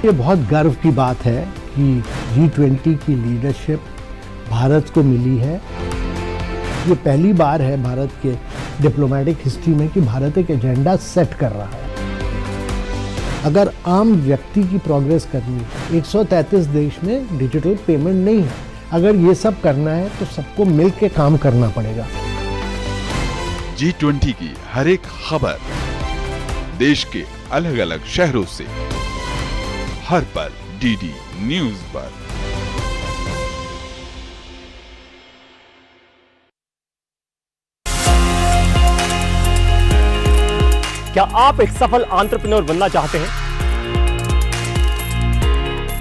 ये बहुत गर्व की बात है कि G20 की लीडरशिप भारत को मिली है। ये पहली बार है भारत के डिप्लोमेटिक हिस्ट्री में कि भारत एक एजेंडा सेट कर रहा है। अगर आम व्यक्ति की प्रोग्रेस करनी है, 133 देश में डिजिटल पेमेंट नहीं है, अगर ये सब करना है तो सबको मिलकर काम करना पड़ेगा। G20 की हर एक खबर देश के अलग अलग शहरों से हर पल DD न्यूज पर। क्या आप एक सफल एंटरप्रेन्योर बनना चाहते हैं?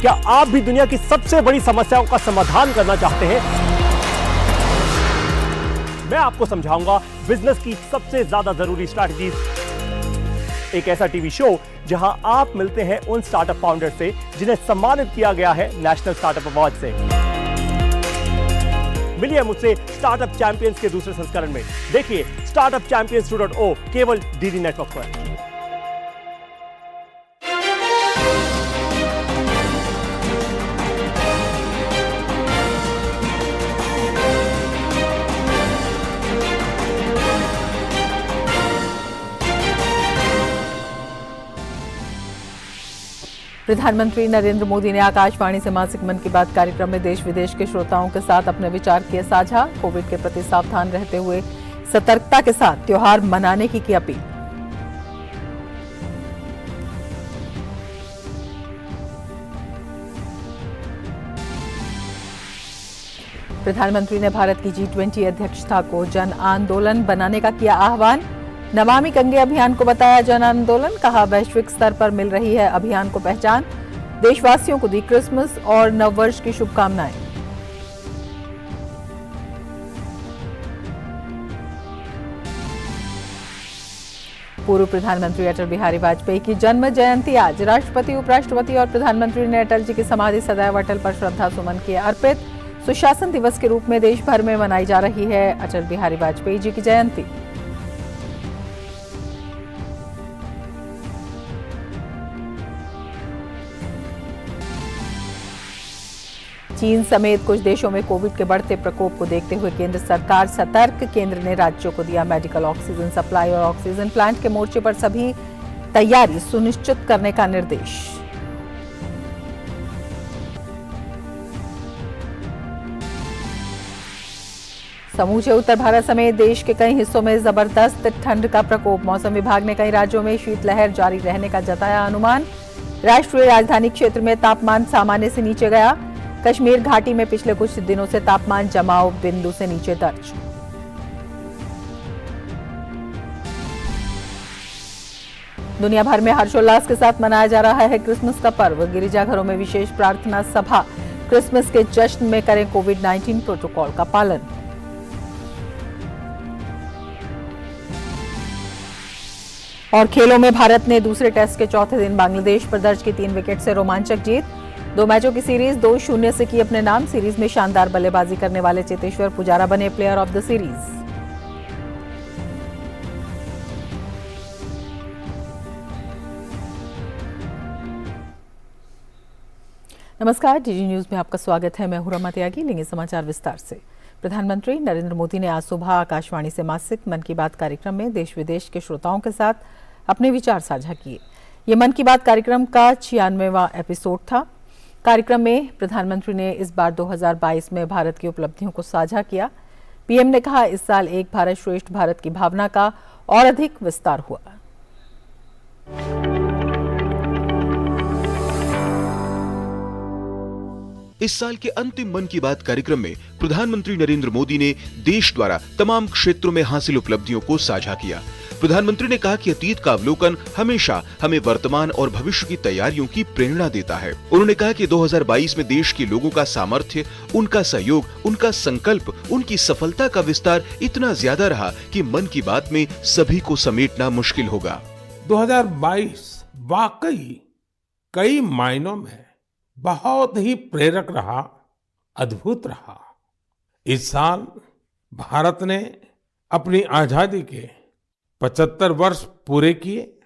क्या आप भी दुनिया की सबसे बड़ी समस्याओं का समाधान करना चाहते हैं? मैं आपको समझाऊंगा बिजनेस की सबसे ज्यादा जरूरी स्ट्रैटेजीज। एक ऐसा टीवी शो जहां आप मिलते हैं उन स्टार्टअप फाउंडर से जिन्हें सम्मानित किया गया है नेशनल स्टार्टअप अवार्ड से। मिलिए मुझसे स्टार्टअप चैंपियंस के दूसरे संस्करण में। देखिए स्टार्टअप चैंपियंस 2.0 केवल DD नेटवर्क पर। प्रधानमंत्री नरेंद्र मोदी ने आकाशवाणी से मासिक मन की बात कार्यक्रम में देश विदेश के श्रोताओं के साथ अपने विचार किए साझा। कोविड के प्रति सावधान रहते हुए सतर्कता के साथ त्योहार मनाने की अपील। प्रधानमंत्री ने भारत की G20 अध्यक्षता को जन आंदोलन बनाने का किया आह्वान। नमामि गंगे अभियान को बताया जन आंदोलन, कहा वैश्विक स्तर पर मिल रही है अभियान को पहचान। देशवासियों को दी क्रिसमस और नववर्ष की शुभकामनाएं। पूर्व प्रधानमंत्री अटल बिहारी वाजपेयी की जन्म जयंती आज। राष्ट्रपति, उपराष्ट्रपति और प्रधानमंत्री ने अटल जी की समाधि सदैव अटल पर श्रद्धा सुमन किए अर्पित। सुशासन दिवस के रूप में देश भर में मनाई जा रही है अटल बिहारी वाजपेयी जी की जयंती। चीन समेत कुछ देशों में कोविड के बढ़ते प्रकोप को देखते हुए केंद्र सरकार सतर्क। केंद्र ने राज्यों को दिया मेडिकल ऑक्सीजन सप्लाई और ऑक्सीजन प्लांट के मोर्चे पर सभी तैयारी सुनिश्चित करने का निर्देश। समूचे उत्तर भारत समेत देश के कई हिस्सों में जबरदस्त ठंड का प्रकोप। मौसम विभाग ने कई राज्यों में शीतलहर जारी रहने का जताया अनुमान। राष्ट्रीय राजधानी क्षेत्र में तापमान सामान्य से नीचे गया। कश्मीर घाटी में पिछले कुछ दिनों से तापमान जमाव बिंदु से नीचे दर्ज। दुनिया भर में हर्षोल्लास के साथ मनाया जा रहा है क्रिसमस का पर्व। गिरिजाघरों में विशेष प्रार्थना सभा। क्रिसमस के जश्न में करें कोविड-19 प्रोटोकॉल का पालन। और खेलों में भारत ने दूसरे टेस्ट के चौथे दिन बांग्लादेश पर दर्ज की 3 विकेट से रोमांचक जीत। 2 मैचों की सीरीज 2-0 से की अपने नाम। सीरीज में शानदार बल्लेबाजी करने वाले चेतेश्वर पुजारा बने प्लेयर ऑफ द सीरीज। नमस्कार, DD न्यूज में आपका स्वागत है। मैं हूं रमा त्यागी। लेंगे समाचार विस्तार से। प्रधानमंत्री नरेंद्र मोदी ने आज सुबह आकाशवाणी से मासिक मन की बात कार्यक्रम में देश विदेश के श्रोताओं के साथ अपने विचार साझा किए। ये मन की बात कार्यक्रम का 96वां एपिसोड था। कार्यक्रम में प्रधानमंत्री ने इस बार 2022 में भारत की उपलब्धियों को साझा किया। पीएम ने कहा, इस साल एक भारत श्रेष्ठ भारत की भावना का और अधिक विस्तार हुआ। इस साल के अंतिम मन की बात कार्यक्रम में प्रधानमंत्री नरेंद्र मोदी ने देश द्वारा तमाम क्षेत्रों में हासिल उपलब्धियों को साझा किया। प्रधानमंत्री ने कहा कि अतीत का अवलोकन हमेशा हमें वर्तमान और भविष्य की तैयारियों की प्रेरणा देता है। उन्होंने कहा कि 2022 में देश के लोगों का सामर्थ्य, उनका सहयोग, उनका संकल्प, उनकी सफलता का विस्तार इतना ज्यादा रहा कि मन की बात में सभी को समेटना मुश्किल होगा। 2022 वाकई कई मायनों में बहुत ही प्रेरक रहा, अद्भुत रहा। इस साल भारत ने अपनी आजादी के 75 वर्ष पूरे किए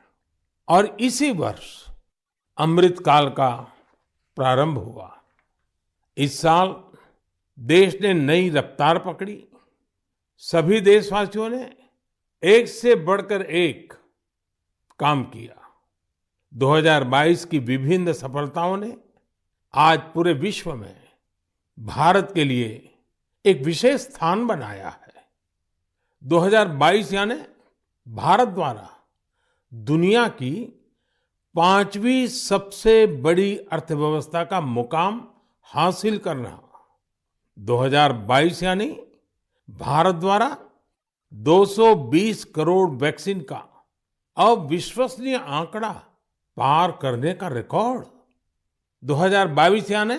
और इसी वर्ष अमृत काल का प्रारंभ हुआ। इस साल देश ने नई रफ्तार पकड़ी। सभी देशवासियों ने एक से बढ़कर एक काम किया। 2022 की विभिन्न सफलताओं ने आज पूरे विश्व में भारत के लिए एक विशेष स्थान बनाया है। 2022 यानी भारत द्वारा दुनिया की 5वीं सबसे बड़ी अर्थव्यवस्था का मुकाम हासिल करना। 2022 यानी भारत द्वारा 220 करोड़ वैक्सीन का अविश्वसनीय आंकड़ा पार करने का रिकॉर्ड। 2022 यानी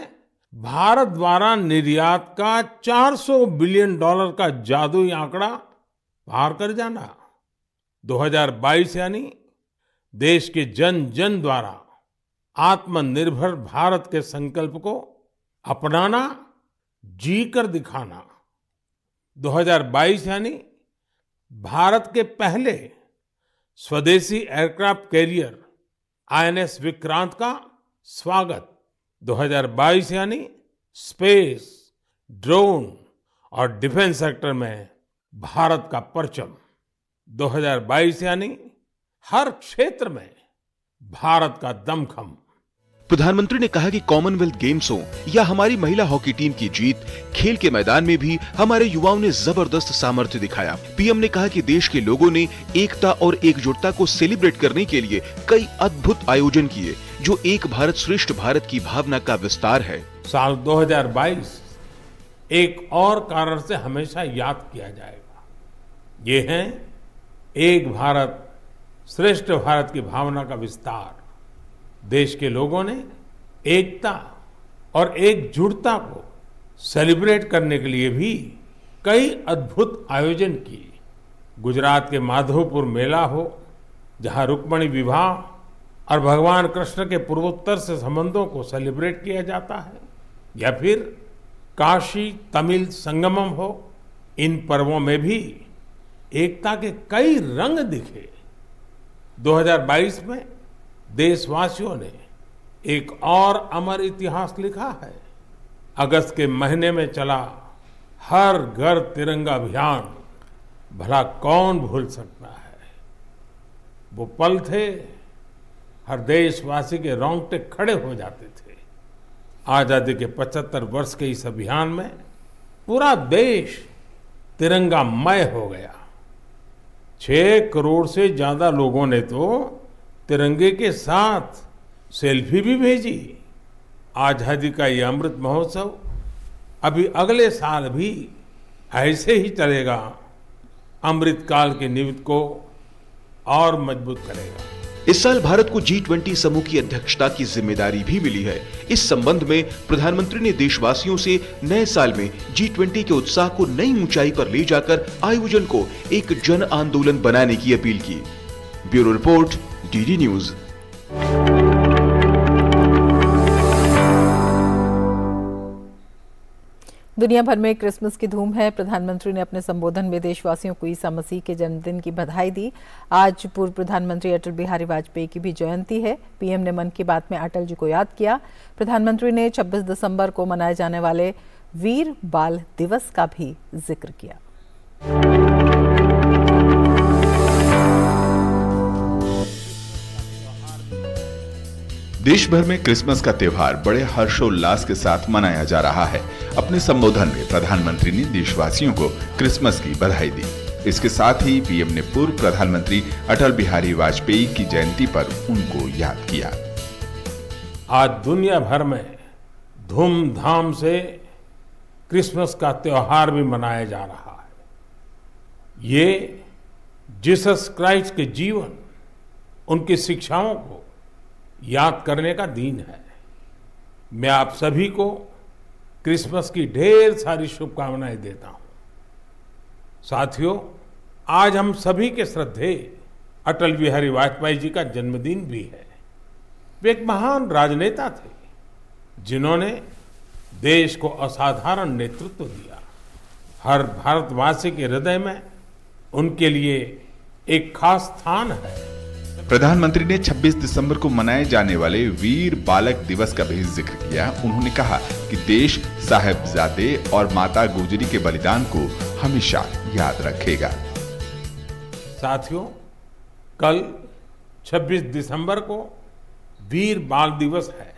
भारत द्वारा निर्यात का $400 बिलियन का जादुई आंकड़ा पार कर जाना। 2022 यानी देश के जन जन द्वारा आत्मनिर्भर भारत के संकल्प को अपनाना, जी कर दिखाना। 2022 यानी भारत के पहले स्वदेशी एयरक्राफ्ट कैरियर आईएनएस विक्रांत का स्वागत। 2022 यानी स्पेस, ड्रोन और डिफेंस सेक्टर में भारत का परचम। 2022 यानी हर क्षेत्र में भारत का दमखम। प्रधानमंत्री ने कहा कि कॉमनवेल्थ गेम्स हो या हमारी महिला हॉकी टीम की जीत, खेल के मैदान में भी हमारे युवाओं ने जबरदस्त सामर्थ्य दिखाया। पीएम ने कहा कि देश के लोगों ने एकता और एकजुटता को सेलिब्रेट करने के लिए कई अद्भुत आयोजन किए, जो एक भारत श्रेष्ठ भारत की भावना का विस्तार है। साल 2022 एक और कारण से हमेशा याद किया जाएगा। ये है एक भारत श्रेष्ठ भारत की भावना का विस्तार। देश के लोगों ने एकता और एकजुटता को सेलिब्रेट करने के लिए भी कई अद्भुत आयोजन किए। गुजरात के माधवपुर मेला हो, जहां रुक्मिणी विवाह और भगवान कृष्ण के पूर्वोत्तर से संबंधों को सेलिब्रेट किया जाता है, या फिर काशी तमिल संगमम हो, इन पर्वों में भी एकता के कई रंग दिखे। 2022 में देशवासियों ने एक और अमर इतिहास लिखा है। अगस्त के महीने में चला हर घर तिरंगा अभियान, भला कौन भूल सकता है। वो पल थे, हर देशवासी के रोंगटे खड़े हो जाते थे। आजादी के 75 वर्ष के इस अभियान में पूरा देश तिरंगामय हो गया। 6 करोड़ से ज्यादा लोगों ने तो तिरंगे के साथ सेल्फी भी भेजी। आजादी का ये अमृत महोत्सव अभी अगले साल भी ऐसे ही चलेगा, अमृत काल की नींव को और मजबूत करेगा। इस साल भारत को G20 समूह की अध्यक्षता की जिम्मेदारी भी मिली है। इस संबंध में प्रधानमंत्री ने देशवासियों से नए साल में G20 के उत्साह को नई ऊंचाई पर ले जाकर आयोजन को एक जन आंदोलन बनाने की अपील की। Bureau report, DD news. दुनिया भर में क्रिसमस की धूम है। प्रधानमंत्री ने अपने संबोधन में देशवासियों को ईसा मसीह के जन्मदिन की बधाई दी। आज पूर्व प्रधानमंत्री अटल बिहारी वाजपेयी की भी जयंती है। पीएम ने मन की बात में अटल जी को याद किया। प्रधानमंत्री ने 26 दिसंबर को मनाए जाने वाले वीर बाल दिवस का भी जिक्र किया। देश भर में क्रिसमस का त्योहार बड़े हर्षोल्लास के साथ मनाया जा रहा है। अपने संबोधन में प्रधानमंत्री ने देशवासियों को क्रिसमस की बधाई दी। इसके साथ ही पीएम ने पूर्व प्रधानमंत्री अटल बिहारी वाजपेयी की जयंती पर उनको याद किया। आज दुनिया भर में धूमधाम से क्रिसमस का त्योहार भी मनाया जा रहा है। ये जीसस क्राइस्ट के जीवन, उनकी शिक्षाओं को याद करने का दिन है। मैं आप सभी को क्रिसमस की ढेर सारी शुभकामनाएं देता हूं। साथियों, आज हम सभी के श्रद्धेय अटल बिहारी वाजपेयी जी का जन्मदिन भी है। वे एक महान राजनेता थे, जिन्होंने देश को असाधारण नेतृत्व दिया। हर भारतवासी के हृदय में उनके लिए एक खास स्थान है। प्रधानमंत्री ने 26 दिसंबर को मनाए जाने वाले वीर बालक दिवस का भी जिक्र किया। उन्होंने कहा कि देश साहिबजादे और माता गुजरी के बलिदान को हमेशा याद रखेगा। साथियों, कल 26 दिसंबर को वीर बाल दिवस है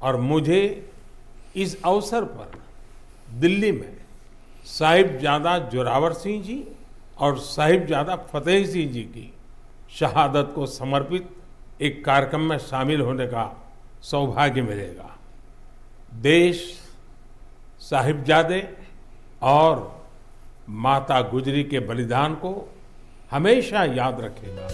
और मुझे इस अवसर पर दिल्ली में साहिबजादा जोरावर सिंह जी और साहिबजादा फतेह सिंह जी की शहादत को समर्पित एक कार्यक्रम में शामिल होने का सौभाग्य मिलेगा। देश साहिबजादे और माता गुजरी के बलिदान को हमेशा याद रखेगा।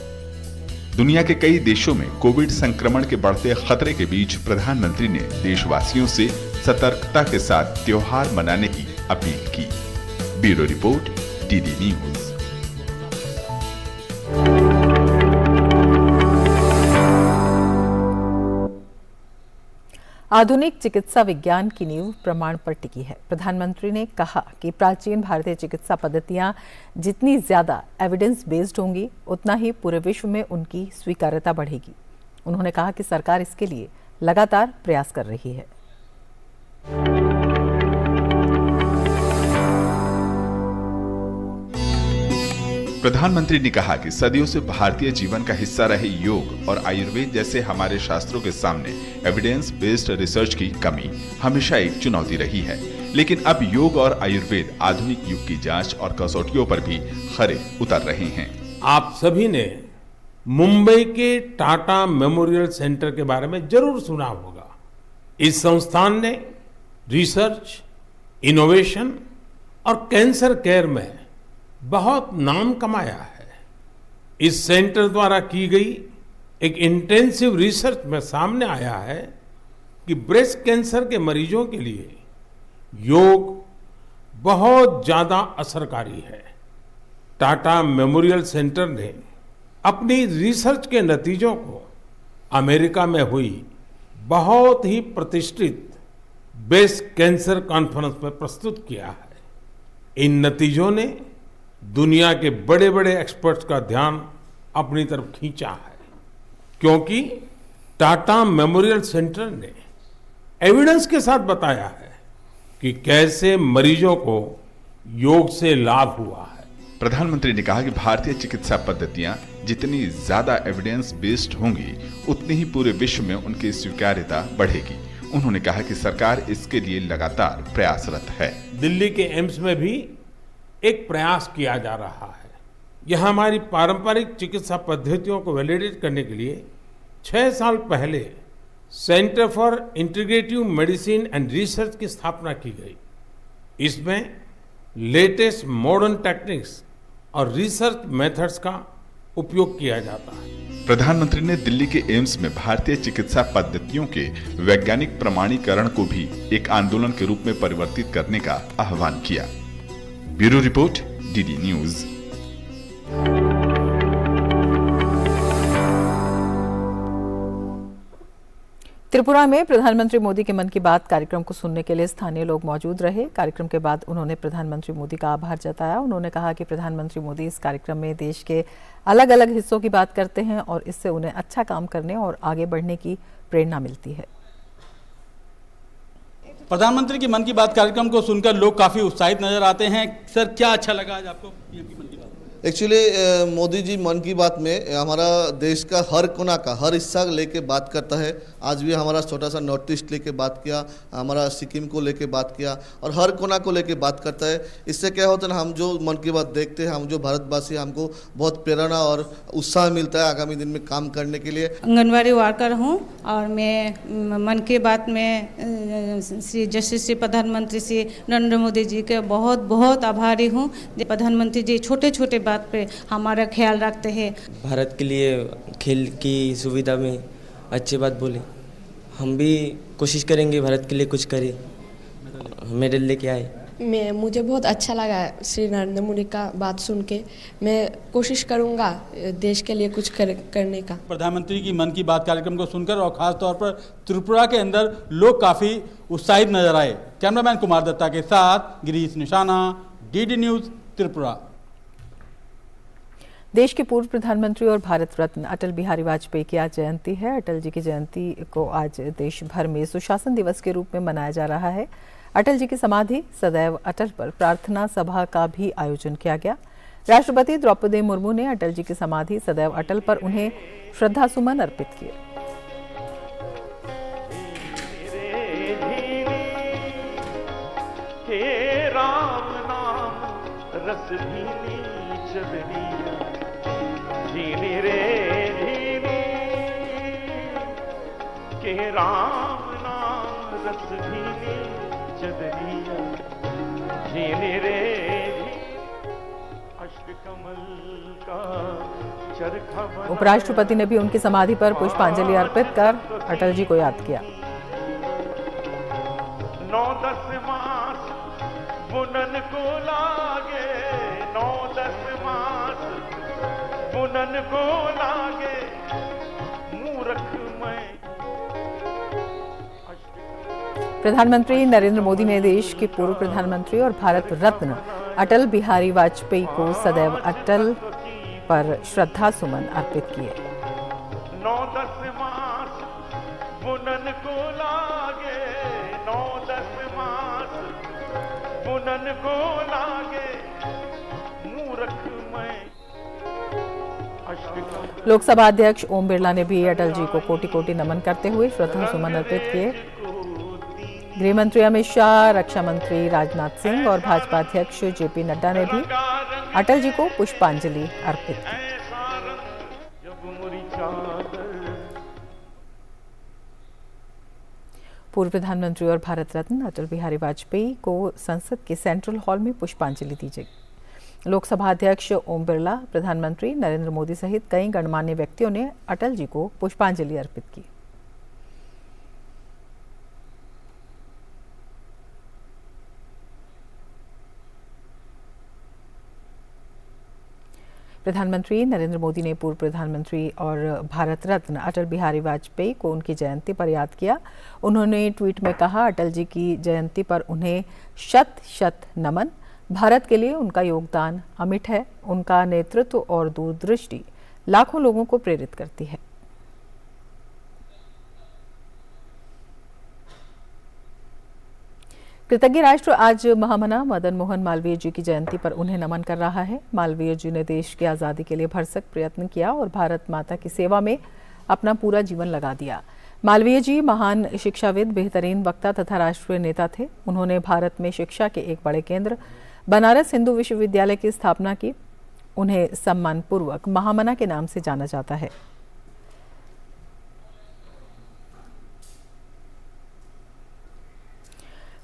दुनिया के कई देशों में कोविड संक्रमण के बढ़ते खतरे के बीच प्रधानमंत्री ने देशवासियों से सतर्कता के साथ त्योहार मनाने की अपील की। Bureau report, DD news. आधुनिक चिकित्सा विज्ञान की नींव प्रमाण पर टिकी है। प्रधानमंत्री ने कहा कि प्राचीन भारतीय चिकित्सा पद्धतियां जितनी ज्यादा एविडेंस बेस्ड होंगी, उतना ही पूरे विश्व में उनकी स्वीकार्यता बढ़ेगी। उन्होंने कहा कि सरकार इसके लिए लगातार प्रयास कर रही है। प्रधानमंत्री ने कहा कि सदियों से भारतीय जीवन का हिस्सा रहे योग और आयुर्वेद जैसे हमारे शास्त्रों के सामने एविडेंस बेस्ड रिसर्च की कमी हमेशा एक चुनौती रही है, लेकिन अब योग और आयुर्वेद आधुनिक युग की जांच और कसौटियों पर भी खरे उतर रहे हैं। आप सभी ने मुंबई के टाटा मेमोरियल सेंटर के बारे में जरूर सुना होगा। इस संस्थान ने रिसर्च, इनोवेशन और कैंसर केयर में बहुत नाम कमाया है। इस सेंटर द्वारा की गई एक इंटेंसिव रिसर्च में सामने आया है कि ब्रेस्ट कैंसर के मरीजों के लिए योग बहुत ज्यादा असरकारी है। टाटा मेमोरियल सेंटर ने अपनी रिसर्च के नतीजों को अमेरिका में हुई बहुत ही प्रतिष्ठित ब्रेस्ट कैंसर कॉन्फ्रेंस में प्रस्तुत किया है। इन नतीजों ने दुनिया के बड़े बड़े एक्सपर्ट्स का ध्यान अपनी तरफ खींचा है, क्योंकि टाटा मेमोरियल सेंटर ने एविडेंस के साथ बताया है कि कैसे मरीजों को योग से लाभ हुआ है। प्रधानमंत्री ने कहा कि भारतीय चिकित्सा पद्धतियां जितनी ज्यादा एविडेंस बेस्ड होंगी, उतनी ही पूरे विश्व में उनकी स्वीकार्यता बढ़ेगी। उन्होंने कहा कि सरकार इसके लिए लगातार प्रयासरत है। दिल्ली के एम्स में भी एक प्रयास किया जा रहा है। यह हमारी पारंपरिक चिकित्सा पद्धतियों को वैलिडेट करने के लिए 6 साल पहले centre for integrative medicine and research की स्थापना की गई। इसमें लेटेस्ट मॉडर्न टेक्निक्स और रिसर्च मेथड्स का उपयोग किया जाता है। प्रधानमंत्री ने दिल्ली के एम्स में भारतीय चिकित्सा पद्धतियों के वैज्ञानिक प्रमाणीकरण को भी एक आंदोलन के रूप में परिवर्तित करने का आह्वान किया। Bureau report, DD news. Tripura में प्रधानमंत्री मोदी के मन की बात कार्यक्रम को सुनने के लिए स्थानीय लोग मौजूद रहे। कार्यक्रम के बाद उन्होंने प्रधानमंत्री मोदी का आभार जताया। उन्होंने कहा कि प्रधानमंत्री मोदी इस कार्यक्रम में देश के अलग अलग हिस्सों की बात करते हैं और इससे उन्हें अच्छा काम करने और आगे बढ़ने की प्रेरणा मिलती है। प्रधानमंत्री की मन की बात कार्यक्रम को सुनकर लोग काफी उत्साहित नजर आते हैं। सर, क्या अच्छा लगा आज आपको पीएम की मन की बात? एक्चुअली मोदी जी मन की बात में हमारा देश का हर कोना का हर हिस्सा लेके बात करता है। आज भी हमारा छोटा सा नॉर्थ ईस्ट लेके बात किया, हमारा सिक्किम को लेके बात किया और हर कोना को लेके बात करता है। इससे क्या होता है ना, हम जो मन की बात देखते हैं, हम जो भारतवासी, हमको बहुत प्रेरणा और उत्साह मिलता है आगामी दिन में काम करने के लिए। आंगनबाड़ी वर्कर हूँ और मैं मन की बात में श्री प्रधानमंत्री श्री नरेंद्र मोदी जी के बहुत बहुत आभारी हूँ। प्रधानमंत्री जी छोटे छोटे बात पे हमारा ख्याल रखते हैं। भारत के लिए खेल की सुविधा में अच्छी बात बोले, हम भी कोशिश करेंगे भारत के लिए कुछ करें, मेडल लेके आए। मुझे बहुत अच्छा लगा श्री नरेंद्र मोदी का बात सुन के। मैं कोशिश करूंगा देश के लिए कुछ करने का। प्रधानमंत्री की मन की बात कार्यक्रम को सुनकर और खास तौर पर त्रिपुरा के अंदर लोग काफी उत्साहित नजर आए। कैमरामैन कुमार दत्ता के साथ गिरीश निशाना, डीडी न्यूज त्रिपुरा। देश के पूर्व प्रधानमंत्री और भारत रत्न अटल बिहारी वाजपेयी की आज जयंती है। अटल जी की जयंती को आज देश भर में सुशासन दिवस के रूप में मनाया जा रहा है। अटल जी की समाधि सदैव अटल पर प्रार्थना सभा का भी आयोजन किया गया। राष्ट्रपति द्रौपदी मुर्मू ने अटल जी की समाधि सदैव अटल पर उन्हें श्रद्धासुमन अर्पित किए। राम नाम रस भीनी चदरिया जीनी रे धीनी के राम नाम रस भीनी चदरिया जीनी रे अष्टकमल का चरखा। उपराष्ट्रपति ने भी उनकी समाधि पर पुष्पांजलि अर्पित कर अटल जी को याद किया। 9-10 मास बुनन को लागे, 9-10 मास बुनन को लागे, मूर्ख मैं। प्रधानमंत्री नरेंद्र मोदी ने देश के पूर्व प्रधानमंत्री और भारत रत्न अटल बिहारी वाजपेयी को सदैव अटल पर श्रद्धा सुमन अर्पित किए। 9-10 मास बुनन को लागे, 9-10 मास बुनन को लागे, मूर्ख मैं। लोकसभा अध्यक्ष ओम बिरला ने भी अटल जी को कोटि कोटि नमन करते हुए श्रद्धा सुमन अर्पित किए। गृह मंत्री अमित शाह, रक्षा मंत्री राजनाथ सिंह और भाजपा अध्यक्ष जेपी नड्डा ने भी अटल जी को पुष्पांजलि अर्पित की। पूर्व प्रधानमंत्री और भारत रत्न अटल बिहारी वाजपेयी को संसद के सेंट्रल हॉल में पुष्पांजलि दी गई। लोकसभा अध्यक्ष ओम बिरला, प्रधानमंत्री नरेंद्र मोदी सहित कई गणमान्य व्यक्तियों ने अटल जी को पुष्पांजलि अर्पित की। प्रधानमंत्री नरेंद्र मोदी ने पूर्व प्रधानमंत्री और भारत रत्न अटल बिहारी वाजपेयी को उनकी जयंती पर याद किया। उन्होंने ट्वीट में कहा, अटल जी की जयंती पर उन्हें शत शत नमन। भारत के लिए उनका योगदान अमिट है। उनका नेतृत्व और दूरदृष्टि लाखों लोगों को प्रेरित करती है। कृतज्ञ राष्ट्र आज महामना मदन मोहन मालवीय जी की जयंती पर उन्हें नमन कर रहा है। मालवीय जी ने देश की आज़ादी के लिए भरसक प्रयत्न किया और भारत माता की सेवा में अपना पूरा जीवन लगा दिया। मालवीय जी महान शिक्षाविद, बेहतरीन वक्ता तथा राष्ट्रीय नेता थे। उन्होंने भारत में शिक्षा के एक बड़े केंद्र बनारस हिंदू विश्वविद्यालय की स्थापना की। उन्हें सम्मानपूर्वक महामना के नाम से जाना जाता है।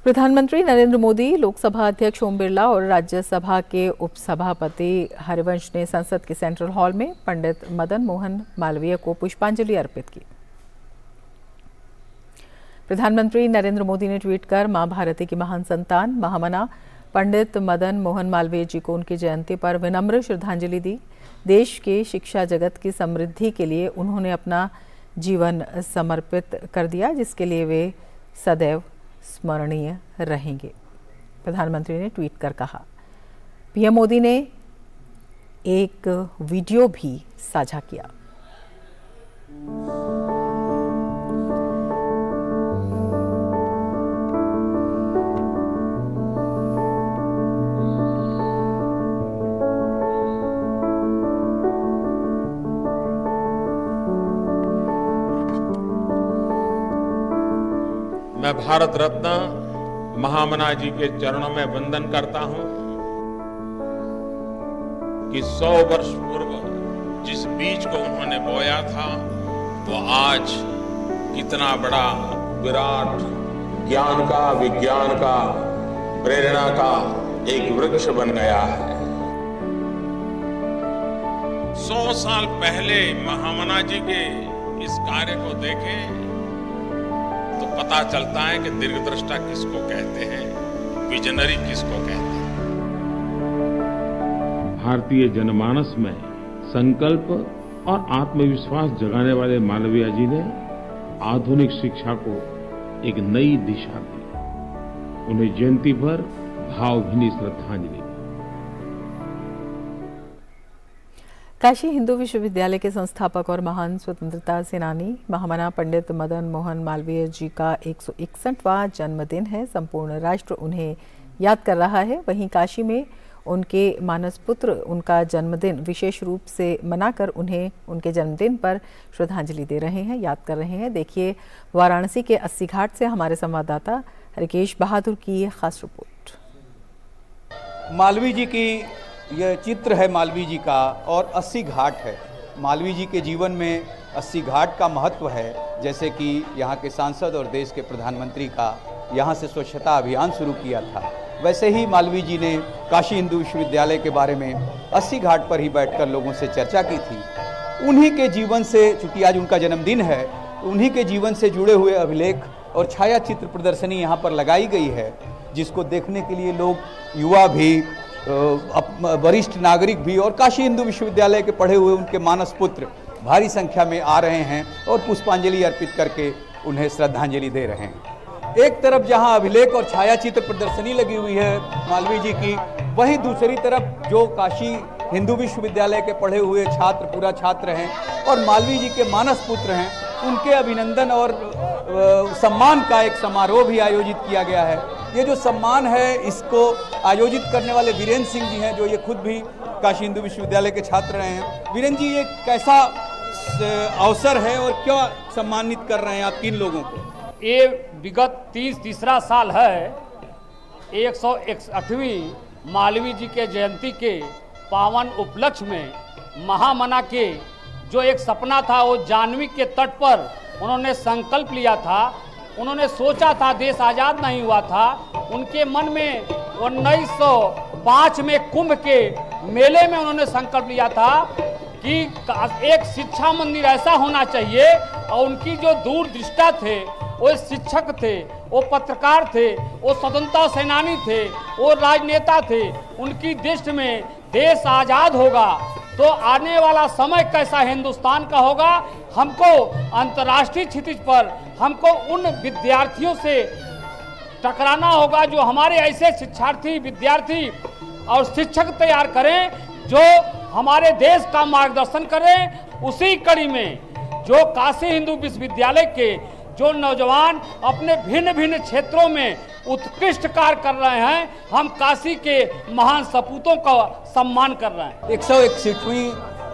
प्रधानमंत्री नरेंद्र मोदी, लोकसभा अध्यक्ष ओम बिरला और राज्यसभा के उपसभापति हरिवंश ने संसद के सेंट्रल हॉल में पंडित मदन मोहन मालवीय को पुष्पांजलि अर्पित की। प्रधानमंत्री नरेंद्र मोदी ने ट्वीट कर मां भारती की महान संतान महामना पंडित मदन मोहन मालवीय जी को उनकी जयंती पर विनम्र श्रद्धांजलि दी। देश के शिक्षा जगत की समृद्धि के लिए उन्होंने अपना जीवन समर्पित कर दिया, जिसके लिए वे सदैव स्मरणीय रहेंगे। प्रधानमंत्री ने ट्वीट कर कहा। पीएम मोदी ने एक वीडियो भी साझा किया। मैं भारत रत्न महामना जी के चरणों में वंदन करता हूं कि 100 वर्ष पूर्व जिस बीज को उन्होंने बोया था वो आज कितना बड़ा विराट ज्ञान का, विज्ञान का, प्रेरणा का एक वृक्ष बन गया है। 100 साल पहले महामना जी के इस कार्य को देखें तो पता चलता है कि दीर्घदृष्टा किसको कहते हैं, विजनरी किसको कहते हैं। भारतीय जनमानस में संकल्प और आत्मविश्वास जगाने वाले मालवीय जी ने आधुनिक शिक्षा को एक नई दिशा दी। उन्हें जयंती पर भावभीनी श्रद्धांजलि। काशी हिंदू विश्वविद्यालय के संस्थापक और महान स्वतंत्रता सेनानी महामना पंडित मदन मोहन मालवीय जी का 161वां जन्मदिन है। संपूर्ण राष्ट्र उन्हें याद कर रहा है। वहीं काशी में उनके मानस पुत्र उनका जन्मदिन विशेष रूप से मनाकर उन्हें उनके जन्मदिन पर श्रद्धांजलि दे रहे हैं, याद कर रहे हैं। देखिए वाराणसी के 80 घाट से हमारे संवाददाता हरिकेश बहादुर की ये खास रिपोर्ट। मालवीय जी की यह चित्र है मालवीय जी का और 80 घाट है। मालवीय जी के जीवन में 80 घाट का महत्व है। जैसे कि यहाँ के सांसद और देश के प्रधानमंत्री का यहाँ से स्वच्छता अभियान शुरू किया था, वैसे ही मालवीय जी ने काशी हिंदू विश्वविद्यालय के बारे में 80 घाट पर ही बैठकर लोगों से चर्चा की थी। उन्हीं के जीवन से, चूँकि आज उनका जन्मदिन है, उन्हीं के जीवन से जुड़े हुए अभिलेख और छाया चित्र प्रदर्शनी यहाँ पर लगाई गई है, जिसको देखने के लिए लोग, युवा भी, वरिष्ठ नागरिक भी और काशी हिंदू विश्वविद्यालय के पढ़े हुए उनके मानस पुत्र भारी संख्या में आ रहे हैं और पुष्पांजलि अर्पित करके उन्हें श्रद्धांजलि दे रहे हैं। एक तरफ जहां अभिलेख और छायाचित्र प्रदर्शनी लगी हुई है मालवीय जी की, वहीं दूसरी तरफ जो काशी हिंदू विश्वविद्यालय के पढ़े हुए छात्र, पूरा छात्र हैं और मालवीय जी के मानस पुत्र हैं, उनके अभिनंदन और सम्मान का एक समारोह भी आयोजित किया गया है। ये जो सम्मान है, इसको आयोजित करने वाले वीरेंद्र सिंह जी हैं, जो ये खुद भी काशी हिंदू विश्वविद्यालय के छात्र रहे हैं। वीरेंद्र जी, ये कैसा अवसर है और क्यों सम्मानित कर रहे हैं आप तीन लोगों को? ये विगत तीसरा साल है 161वीं मालवीय जी के जयंती के पावन उपलक्ष्य में महामना के जो एक सपना था, वो जाह्नवी के तट पर उन्होंने संकल्प लिया था। उन्होंने सोचा था, देश आज़ाद नहीं हुआ था, उनके मन में 1905 में कुंभ के मेले में उन्होंने संकल्प लिया था कि एक शिक्षा मंदिर ऐसा होना चाहिए। और उनकी जो दूरदृष्टा थे, वो शिक्षक थे, वो पत्रकार थे, वो स्वतंत्रता सेनानी थे, वो राजनेता थे। उनकी दृष्टि में देश आज़ाद होगा तो आने वाला समय कैसा हिंदुस्तान का होगा, हमको अंतर्राष्ट्रीय क्षितिज पर हमको उन विद्यार्थियों से टकराना होगा जो हमारे ऐसे शिक्षार्थी, विद्यार्थी और शिक्षक तैयार करें जो हमारे देश का मार्गदर्शन करें। उसी कड़ी में जो काशी हिंदू विश्वविद्यालय के जो नौजवान अपने भिन्न भिन्न क्षेत्रों में उत्कृष्ट कार्य कर रहे हैं, हम काशी के महान सपूतों का सम्मान कर रहे हैं। 161वीं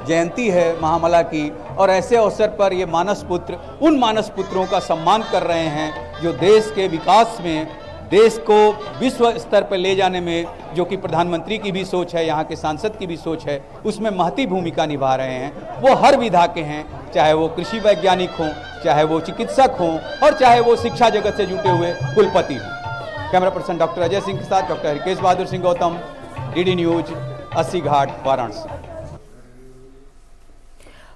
जयंती है महामला की और ऐसे अवसर पर ये मानस पुत्र उन मानस पुत्रों का सम्मान कर रहे हैं जो देश के विकास में, देश को विश्व स्तर पर ले जाने में, जो कि प्रधानमंत्री की भी सोच है, यहाँ के सांसद की भी सोच है, उसमें महती भूमिका निभा रहे हैं। वो हर विधा के हैं, चाहे वो कृषि वैज्ञानिक हों, चाहे वो चिकित्सक हों और चाहे वो शिक्षा जगत से जुटे हुए कुलपति हों। Camera person doctor Ajay Singh के साथ doctor Harikesh Bahadur Singh Gautam, DD news, 80 Ghat, Varanasi.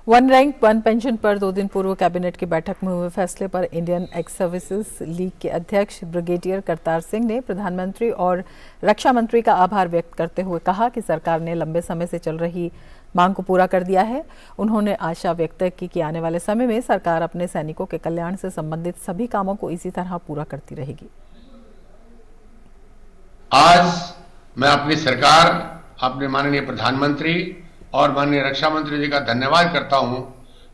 One rank one pension पर 2 दिन पूर्व कैबिनेट की बैठक में हुए फैसले पर इंडियन एक्स सर्विसेज लीग के अध्यक्ष ब्रिगेडियर करतार सिंह ने प्रधानमंत्री और रक्षा मंत्री का आभार व्यक्त करते हुए कहा कि सरकार ने लंबे समय से चल रही मांग को पूरा कर दिया है। उन्होंने आशा व्यक्त की कि आने वाले समय में सरकार अपने सैनिकों के कल्याण से संबंधित सभी कामों को इसी तरह पूरा करती रहेगी। आज मैं अपनी सरकार, अपने माननीय प्रधानमंत्री और माननीय रक्षा मंत्री जी का धन्यवाद करता हूं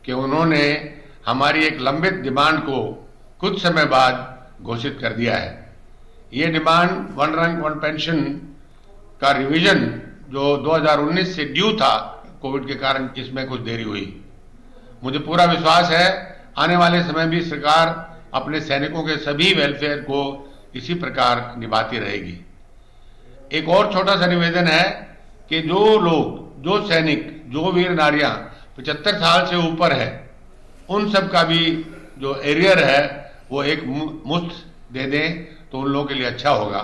कि उन्होंने हमारी एक लंबित डिमांड को कुछ समय बाद घोषित कर दिया है। ये demand one rank one pension का रिवीजन जो 2019 से ड्यू था, कोविड के कारण इसमें कुछ देरी हुई। मुझे पूरा विश्वास है आने वाले समय भी सरकार अपने सैनिकों के सभी वेलफेयर को इसी प्रकार निभाती रहेगी। एक और छोटा सा निवेदन है कि जो लोग, जो सैनिक, जो वीर नारियां 75 साल से ऊपर है, उन सब का भी जो एरियर है वो एक मुफ्त दे दें तो उन लोगों के लिए अच्छा होगा,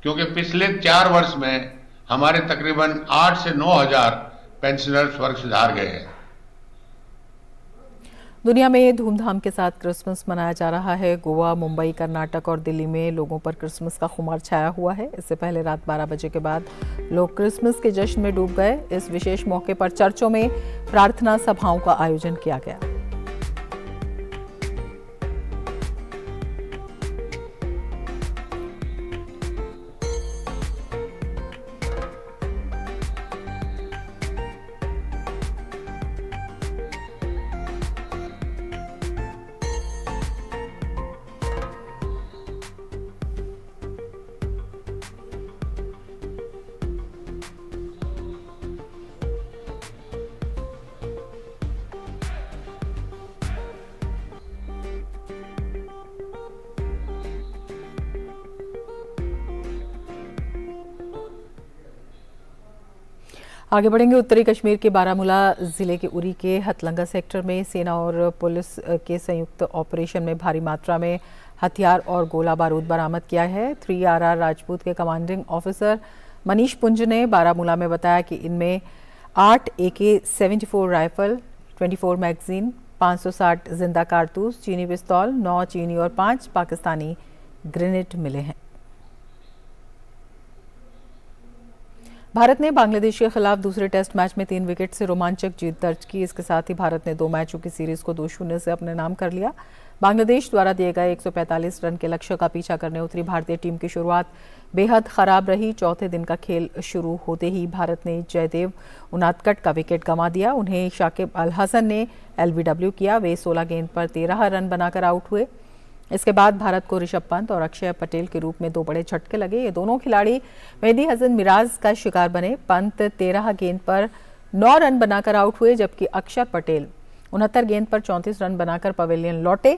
क्योंकि पिछले 4 वर्ष में हमारे तकरीबन 8 से 9 हजार पेंशनर्स वर्ग सुधार गए हैं। दुनिया में धूमधाम के साथ क्रिसमस मनाया जा रहा है। गोवा, मुंबई, कर्नाटक और दिल्ली में लोगों पर क्रिसमस का खुमार छाया हुआ है। इससे पहले रात 12 बजे के बाद लोग क्रिसमस के जश्न में डूब गए। इस विशेष मौके पर चर्चों में प्रार्थना सभाओं का आयोजन किया गया। आगे बढ़ेंगे। उत्तरी कश्मीर के बारामूला जिले के उरी के हथलंगा सेक्टर में सेना और पुलिस के संयुक्त ऑपरेशन में भारी मात्रा में हथियार और गोला बारूद बरामद किया है। 3RR राजपूत के कमांडिंग ऑफिसर मनीष पुंज ने बारामूला में बताया कि इनमें 8 AK-74 राइफल, 24 मैगजीन, 560 जिंदा कारतूस, चीनी पिस्तौल, 9 चीनी और 5 पाकिस्तानी ग्रेनेड मिले हैं। भारत ने बांग्लादेश के खिलाफ दूसरे टेस्ट मैच में 3 विकेट से रोमांचक जीत दर्ज की। इसके साथ ही भारत ने 2 मैचों की सीरीज को 2-0 से अपने नाम कर लिया। बांग्लादेश द्वारा दिए गए 145 रन के लक्ष्य का पीछा करने उतरी भारतीय टीम की शुरुआत बेहद खराब रही। चौथे दिन का खेल शुरू होते ही भारत ने जयदेव उनादकट का विकेट गंवा दिया। उन्हें शाकिब अल हसन ने LBW किया। वे 16 गेंद पर 13 रन बनाकर आउट हुए। इसके बाद भारत को ऋषभ पंत और अक्षय पटेल के रूप में 2 बड़े झटके लगे। ये दोनों खिलाड़ी मेहदी हसन मिराज का शिकार बने। पंत 13 गेंद पर 9 रन बनाकर आउट हुए, जबकि अक्षय पटेल 69 गेंद पर 34 रन बनाकर पवेलियन लौटे।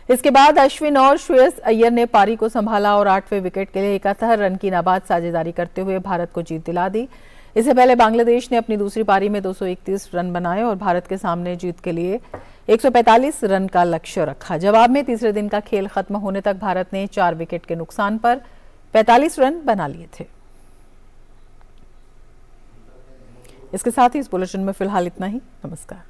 इसके बाद अश्विन और श्रेयस अय्यर ने पारी को संभाला और 8वें विकेट के लिए 71 रन की नाबाद साझेदारी करते हुए भारत को जीत दिला दी। इससे पहले बांग्लादेश ने अपनी दूसरी पारी में 231 रन बनाए और भारत के सामने जीत के लिए 145 रन का लक्ष्य रखा। जवाब में तीसरे दिन का खेल खत्म होने तक भारत ने 4 विकेट के नुकसान पर 45 रन बना लिए थे। इसके साथ ही इस बुलेटिन में फिलहाल इतना ही। नमस्कार।